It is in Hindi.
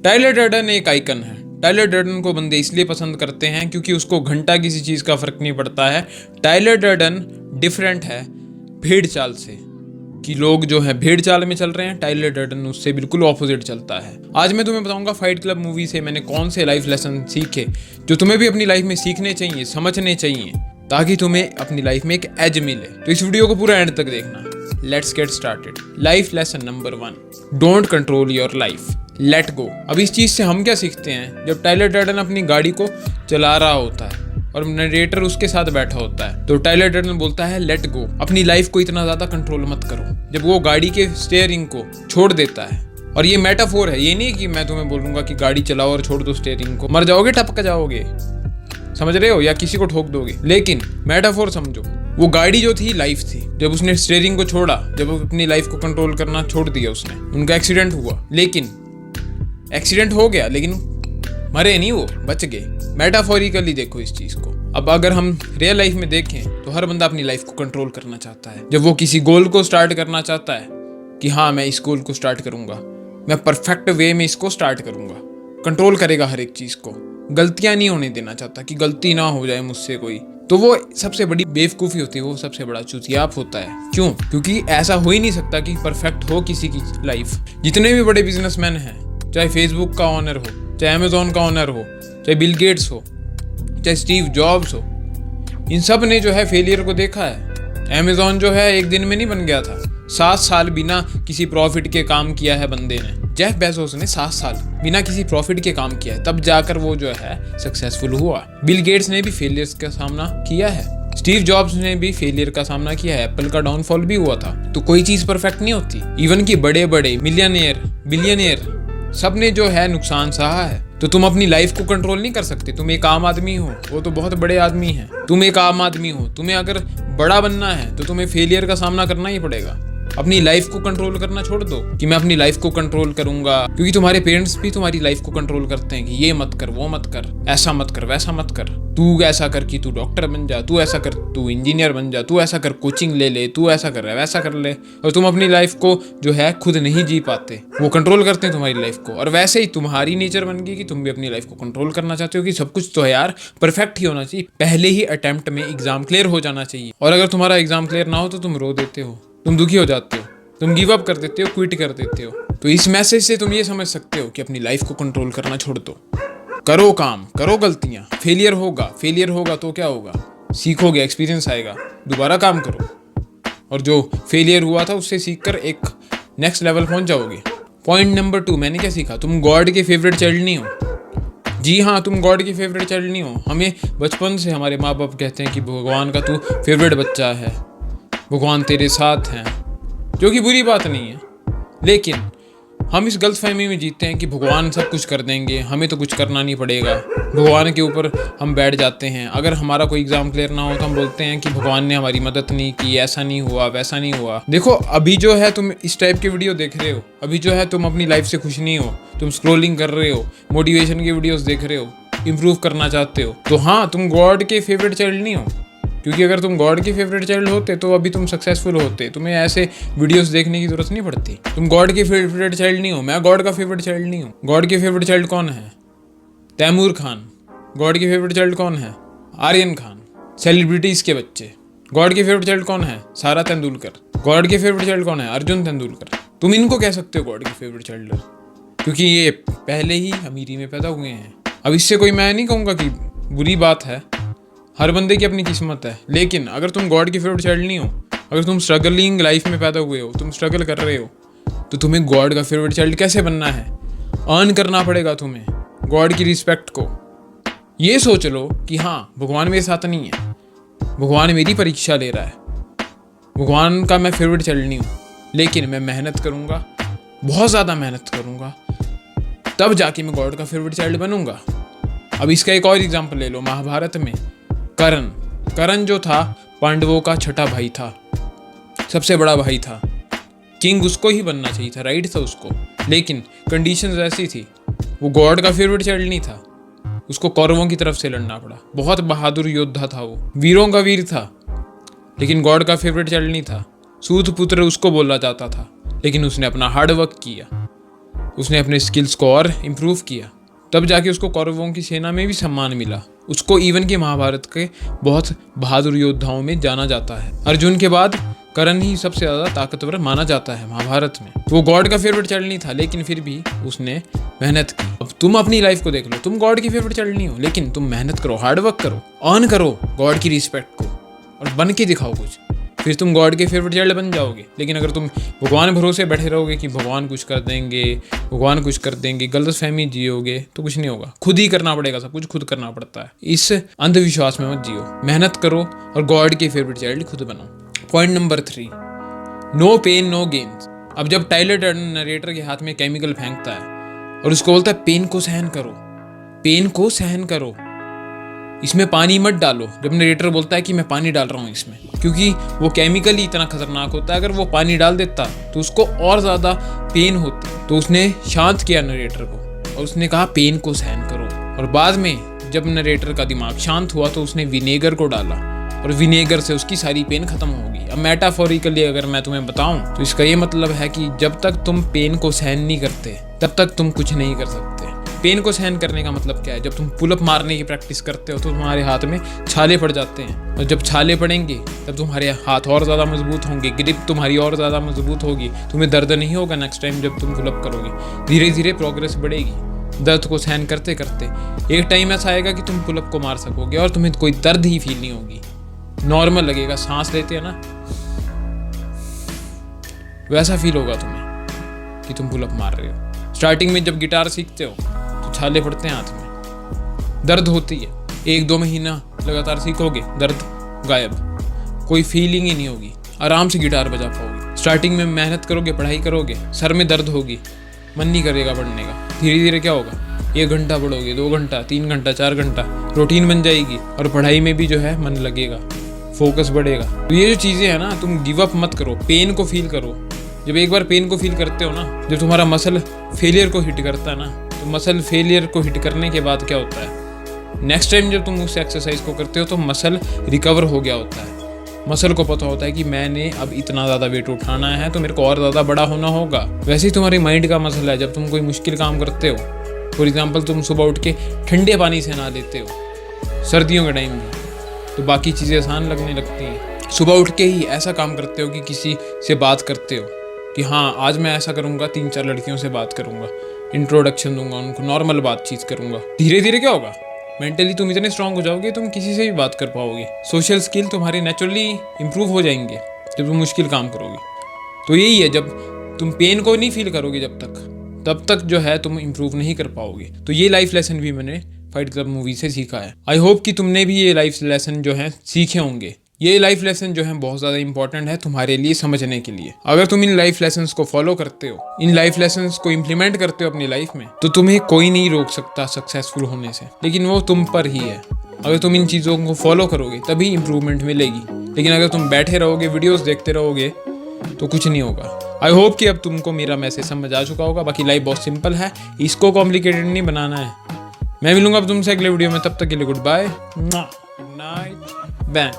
टाइलर डर्डन एक आइकन है। टाइलर डर्डन को बंदे इसलिए पसंद करते हैं क्योंकि उसको घंटा किसी चीज़ का फर्क नहीं पड़ता है। टाइलर डर्डन डिफरेंट है भेड़ चाल से, कि लोग जो है भेड़ चाल में चल रहे हैं, टाइलर डर्डन उससे बिल्कुल ऑपोजिट चलता है। आज मैं तुम्हें बताऊंगा फाइट क्लब मूवी से मैंने कौन से लाइफ लेसन सीखे जो तुम्हें भी अपनी लाइफ में सीखने चाहिए, समझने चाहिए, ताकि तुम्हें अपनी लाइफ में एक एज मिले। तो इस वीडियो को पूरा एंड तक देखना। Let's get started. Life lesson number 1, don't control your life, let go. अब इस चीज से हम क्या सीखते हैं? जब टाइलर डर्डन अपनी गाड़ी को चला रहा होता है और नरेटर उसके साथ बैठा होता है, तो टाइलर डर्डन बोलता है लेट गो, अपनी लाइफ को इतना ज्यादा कंट्रोल मत करो। जब वो गाड़ी के स्टीयरिंग को छोड़ देता है, और ये मेटाफोर है, ये नहीं कि मैं तुम्हें बोलूंगा कि गाड़ी चलाओ और छोड़ दो स्टीयरिंग को, मर जाओगे, टपक जाओगे, समझ रहे हो, या किसी को ठोक दोगे। लेकिन मेटाफोर समझो, वो गाड़ी जो थी लाइफ थी। जब उसने स्टीयरिंग को छोड़ा, जब वो अपनी लाइफ को कंट्रोल करना छोड़ दिया उसने, उनका एक्सीडेंट हुआ। लेकिन एक्सीडेंट हो गया लेकिन मरे नहीं, वो बच गए। मेटाफोरिकली देखो इस चीज को। अब अगर हम रियल लाइफ में देखें तो हर बंदा अपनी लाइफ को कंट्रोल करना चाहता है। जब वो किसी गोल को स्टार्ट करना चाहता है कि हाँ मैं इस गोल को स्टार्ट करूंगा, मैं परफेक्ट वे में इसको स्टार्ट करूंगा, कंट्रोल करेगा हर एक चीज को, गलतियां नहीं होने देना चाहता कि गलती ना हो जाए मुझसे कोई, तो वो सबसे बड़ी बेवकूफ़ी होती है, वो सबसे बड़ा चूतियाप होता है। क्यों? क्योंकि ऐसा हो ही नहीं सकता कि परफेक्ट हो किसी की लाइफ। जितने भी बड़े बिजनेसमैन हैं, चाहे फेसबुक का ऑनर हो, चाहे अमेजोन का ऑनर हो, चाहे बिल गेट्स हो, चाहे स्टीव जॉब्स हो, इन सब ने जो है फेलियर को देखा है। अमेजोन जो है एक दिन में नहीं बन गया था, 7 साल बिना किसी प्रॉफिट के काम किया है बंदे ने। जेफ बेजोस ने 7 साल बिना किसी प्रॉफिट के काम किया है, तब जाकर वो जो है सक्सेसफुल हुआ। बिल गेट्स ने भी फेलियर्स का सामना किया है, स्टीव जॉब्स ने भी फेलियर का सामना किया है, एप्पल का डाउनफॉल भी हुआ था। तो कोई चीज परफेक्ट नहीं होती। इवन कि बड़े बड़े मिलियनियर, बिलियनियर, सब ने जो है नुकसान सहा है। तो तुम अपनी लाइफ को कंट्रोल नहीं कर सकते। तुम एक आम आदमी हो, वो तो बहुत बड़े आदमी हैं। तुम एक आम आदमी हो, तुम्हें अगर बड़ा बनना है तो तुम्हें फेलियर का सामना करना ही पड़ेगा। अपनी लाइफ को कंट्रोल करना छोड़ दो कि मैं अपनी लाइफ को कंट्रोल करूंगा, क्योंकि तुम्हारे पेरेंट्स भी तुम्हारी लाइफ को कंट्रोल करते हैं कि ये मत कर, वो मत कर, ऐसा मत कर, वैसा मत कर, तू ऐसा कर कि तू डॉक्टर बन जा, तू ऐसा कर, तू इंजीनियर बन जा, तू ऐसा कर, कोचिंग ले ले, तू ऐसा कर, वैसा कर ले। और तुम अपनी लाइफ को जो है खुद नहीं जी पाते, वो कंट्रोल करते हैं तुम्हारी लाइफ को। और वैसे ही तुम्हारी नेचर बन गई कि तुम भी अपनी लाइफ को कंट्रोल करना चाहते हो कि सब कुछ तो है यार परफेक्ट ही होना चाहिए, पहले ही अटेम्प्ट में एग्जाम क्लियर हो जाना चाहिए। और अगर तुम्हारा एग्जाम क्लियर ना हो तो तुम रो देते हो, तुम दुखी हो जाते हो, तुम गिव अप कर देते हो, क्विट कर देते हो। तो इस मैसेज से तुम ये समझ सकते हो कि अपनी लाइफ को कंट्रोल करना छोड़ दो, करो काम, करो गलतियां, फेलियर होगा तो क्या होगा, सीखोगे, एक्सपीरियंस आएगा, दोबारा काम करो, और जो फेलियर हुआ था उससे सीखकर एक नेक्स्ट लेवल पहुंच जाओगे। पॉइंट नंबर 2, मैंने क्या सीखा? तुम गॉड के फेवरेट चाइल्ड नहीं हो। जी हाँ, तुम गॉड की फेवरेट चाइल्ड नहीं हो। हमें बचपन से हमारे माँ बाप कहते हैं कि भगवान का तू फेवरेट बच्चा है, भगवान तेरे साथ हैं, जो कि बुरी बात नहीं है। लेकिन हम इस गलतफहमी में जीते हैं कि भगवान सब कुछ कर देंगे, हमें तो कुछ करना नहीं पड़ेगा। भगवान के ऊपर हम बैठ जाते हैं। अगर हमारा कोई एग्जाम क्लियर ना हो तो हम बोलते हैं कि भगवान ने हमारी मदद नहीं की, ऐसा नहीं हुआ, वैसा नहीं हुआ। देखो अभी जो है तुम इस टाइप के वीडियो देख रहे हो, अभी जो है तुम अपनी लाइफ से खुश नहीं हो, तुम स्क्रोलिंग कर रहे हो, मोटिवेशन के वीडियोस देख रहे हो, इंप्रूव करना चाहते हो, तो हाँ तुम गॉड के फेवरेट चाइल्ड नहीं हो। क्योंकि अगर तुम गॉड के फेवरेट चाइल्ड होते तो अभी तुम सक्सेसफुल होते, तुम्हें ऐसे वीडियोस देखने की जरूरत नहीं पड़ती। तुम गॉड के फेवरेट चाइल्ड नहीं हो, मैं गॉड का फेवरेट चाइल्ड नहीं हूँ। गॉड के फेवरेट चाइल्ड कौन है? तैमूर खान। गॉड के फेवरेट चाइल्ड कौन है? आर्यन खान। सेलिब्रिटीज के बच्चे। गॉड के फेवरेट चाइल्ड कौन है? सारा तेंदुलकर। गॉड के फेवरेट चाइल्ड कौन है? अर्जुन तेंदुलकर। तुम इनको कह सकते हो गॉड के फेवरेट चाइल्ड, क्योंकि ये पहले ही अमीरी में पैदा हुए हैं। अब इससे कोई मैं नहीं कहूँगा कि बुरी बात है, हर बंदे की अपनी किस्मत है। लेकिन अगर तुम गॉड की फेवरेट चाइल्ड नहीं हो, अगर तुम स्ट्रगलिंग लाइफ में पैदा हुए हो, तुम स्ट्रगल कर रहे हो, तो तुम्हें गॉड का फेवरेट चाइल्ड कैसे बनना है? अर्न करना पड़ेगा तुम्हें गॉड की रिस्पेक्ट को। ये सोच लो कि हाँ भगवान मेरे साथ नहीं है, भगवान मेरी परीक्षा ले रहा है, भगवान का मैं फेवरेट चाइल्ड नहीं हूँ, लेकिन मैं मेहनत करूँगा, बहुत ज़्यादा मेहनत करूँगा, तब जाके मैं गॉड का फेवरेट चाइल्ड बनूंगा। अब इसका एक और एग्जाम्पल ले लो। महाभारत में कर्ण जो था पांडवों का छठा भाई था, सबसे बड़ा भाई था, किंग उसको ही बनना चाहिए था, राइट था उसको। लेकिन कंडीशंस ऐसी थी, वो गॉड का फेवरेट चाइल्ड नहीं था, उसको कौरवों की तरफ से लड़ना पड़ा। बहुत बहादुर योद्धा था वो, वीरों का वीर था, लेकिन गॉड का फेवरेट चाइल्ड नहीं था। सूत पुत्र उसको बोला जाता था, लेकिन उसने अपना हार्ड वर्क किया, उसने अपने स्किल्स को और इम्प्रूव किया, तब जाके उसको कौरवों की सेना में भी सम्मान मिला। उसको इवन के महाभारत के बहुत बहादुर योद्धाओं में जाना जाता है। अर्जुन के बाद कर्ण ही सबसे ज़्यादा ताकतवर माना जाता है महाभारत में। वो गॉड का फेवरेट चाइल्ड नहीं था, लेकिन फिर भी उसने मेहनत की। अब तुम अपनी लाइफ को देख लो, तुम गॉड की फेवरेट चाइल्ड नहीं हो, लेकिन तुम मेहनत करो, हार्डवर्क करो, अर्न करो गॉड की रिस्पेक्ट को और बन के दिखाओ कुछ, फिर तुम गॉड के फेवरेट चाइल्ड बन जाओगे। लेकिन अगर तुम भगवान भरोसे बैठे रहोगे कि भगवान कुछ कर देंगे, भगवान कुछ कर देंगे, गलतफहमी जियोगे, तो कुछ नहीं होगा। खुद ही करना पड़ेगा, सब कुछ खुद करना पड़ता है। इस अंधविश्वास में मत जियो, मेहनत करो और गॉड के फेवरेट चाइल्ड खुद बनो। Point number 3, no pain no gains. अब जब टाइलर डर्डन नरेटर के हाथ में केमिकल फेंकता है और उसको बोलता है पेन को सहन करो, पेन को सहन करो, इसमें पानी मत डालो। जब नरेटर बोलता है कि मैं पानी डाल रहा हूँ इसमें, क्योंकि वो केमिकल ही इतना खतरनाक होता है, अगर वो पानी डाल देता तो उसको और ज़्यादा पेन होती। तो उसने शांत किया नरेटर को और उसने कहा पेन को सहन करो। और बाद में जब नरेटर का दिमाग शांत हुआ तो उसने विनेगर को डाला और विनेगर से उसकी सारी पेन खत्म होगी। अब मेटाफोरिकली अगर मैं तुम्हें बताऊं तो इसका ये मतलब है कि जब तक तुम पेन को सहन नहीं करते तब तक तुम कुछ नहीं कर सकते। पेन को सहन करने का मतलब क्या है? जब तुम पुलअप मारने की प्रैक्टिस करते हो तो तुम्हारे हाथ में छाले पड़ जाते हैं, और जब छाले पड़ेंगे तब तुम्हारे हाथ और ज़्यादा मजबूत होंगे, ग्रिप तुम्हारी और ज़्यादा मजबूत होगी, तुम्हें दर्द नहीं होगा नेक्स्ट टाइम जब तुम पुलअप करोगे। धीरे धीरे प्रोग्रेस बढ़ेगी दर्द को सहन करते करते। एक टाइम ऐसा आएगा कि तुम पुलअप को मार सकोगे और तुम्हें कोई दर्द ही फील नहीं होगी, नॉर्मल लगेगा। सांस लेते हैं ना, वैसा फील होगा तुम्हें कि तुम पुलअप मार रहे हो। स्टार्टिंग में जब गिटार सीखते हो तो छाले पड़ते हैं हाथ में, दर्द होती है। 1-2 महीना लगातार सीखोगे, दर्द गायब, कोई फीलिंग ही नहीं होगी, आराम से गिटार बजा पाओगे। स्टार्टिंग में मेहनत करोगे, पढ़ाई करोगे, सर में दर्द होगी, मन नहीं करेगा पढ़ने का। धीरे धीरे क्या होगा, 1 घंटा पढ़ोगे, 2 घंटा, 3 घंटा, 4 घंटा, रूटीन बन जाएगी और पढ़ाई में भी जो है मन लगेगा, फोकस बढ़ेगा। तो ये जो चीज़ें हैं ना, तुम गिव अप मत करो, पेन को फील करो। जब एक बार पेन को फील करते हो ना, जब तुम्हारा मसल फेलियर को हिट करता है ना, तो मसल फेलियर को हिट करने के बाद क्या होता है, नेक्स्ट टाइम जब तुम उस एक्सरसाइज को करते हो तो मसल रिकवर हो गया होता है। मसल को पता होता है कि मैंने अब इतना ज़्यादा वेट उठाना है तो मेरे को और ज़्यादा बड़ा होना होगा। वैसे ही तुम्हारी माइंड का मसला है। जब तुम कोई मुश्किल काम करते हो, फॉर एग्जाम्पल तुम सुबह उठ के ठंडे पानी से नहा लेते हो सर्दियों के टाइम में, तो बाकी चीज़ें आसान लगने लगती हैं। सुबह उठ के ही ऐसा काम करते हो कि किसी से बात करते हो कि हाँ आज मैं ऐसा करूँगा, 3-4 लड़कियों से बात करूँगा, इंट्रोडक्शन दूंगा, उनको नॉर्मल बातचीत करूँगा। धीरे धीरे क्या होगा, मेंटली तुम इतने स्ट्रांग हो जाओगे, तुम किसी से भी बात कर पाओगे। सोशल स्किल तुम्हारे नेचुरली इंप्रूव हो जाएंगे जब तुम मुश्किल काम करोगे। तो यही है, जब तुम पेन को नहीं फील करोगे तब तक जो है तुम इंप्रूव नहीं कर पाओगे। तो ये लाइफ लेसन भी मैंने फाइट क्लब मूवी से सीखा है। आई होप कि तुमने भी ये लाइफ लेसन जो है सीखे होंगे। ये लाइफ लेसन जो है बहुत ज़्यादा इंपॉर्टेंट है तुम्हारे लिए समझने के लिए। अगर तुम इन लाइफ लेसन्स को फॉलो करते हो, इन लाइफ लेसन्स को इम्प्लीमेंट करते हो अपनी लाइफ में, तो तुम्हें कोई नहीं रोक सकता सक्सेसफुल होने से, लेकिन वो तुम पर ही है। अगर तुम इन चीज़ों को फॉलो करोगे तभी इंप्रूवमेंट मिलेगी, लेकिन अगर तुम बैठे रहोगे, वीडियोस देखते रहोगे, तो कुछ नहीं होगा। आई होप कि अब तुमको मेरा मैसेज समझ आ चुका होगा। बाकी लाइफ बहुत सिंपल है, इसको कॉम्प्लिकेटेड नहीं बनाना है। मैं मिलूंगा अब तुमसे अगले वीडियो में, तब तक के लिए good bye, good night, bang.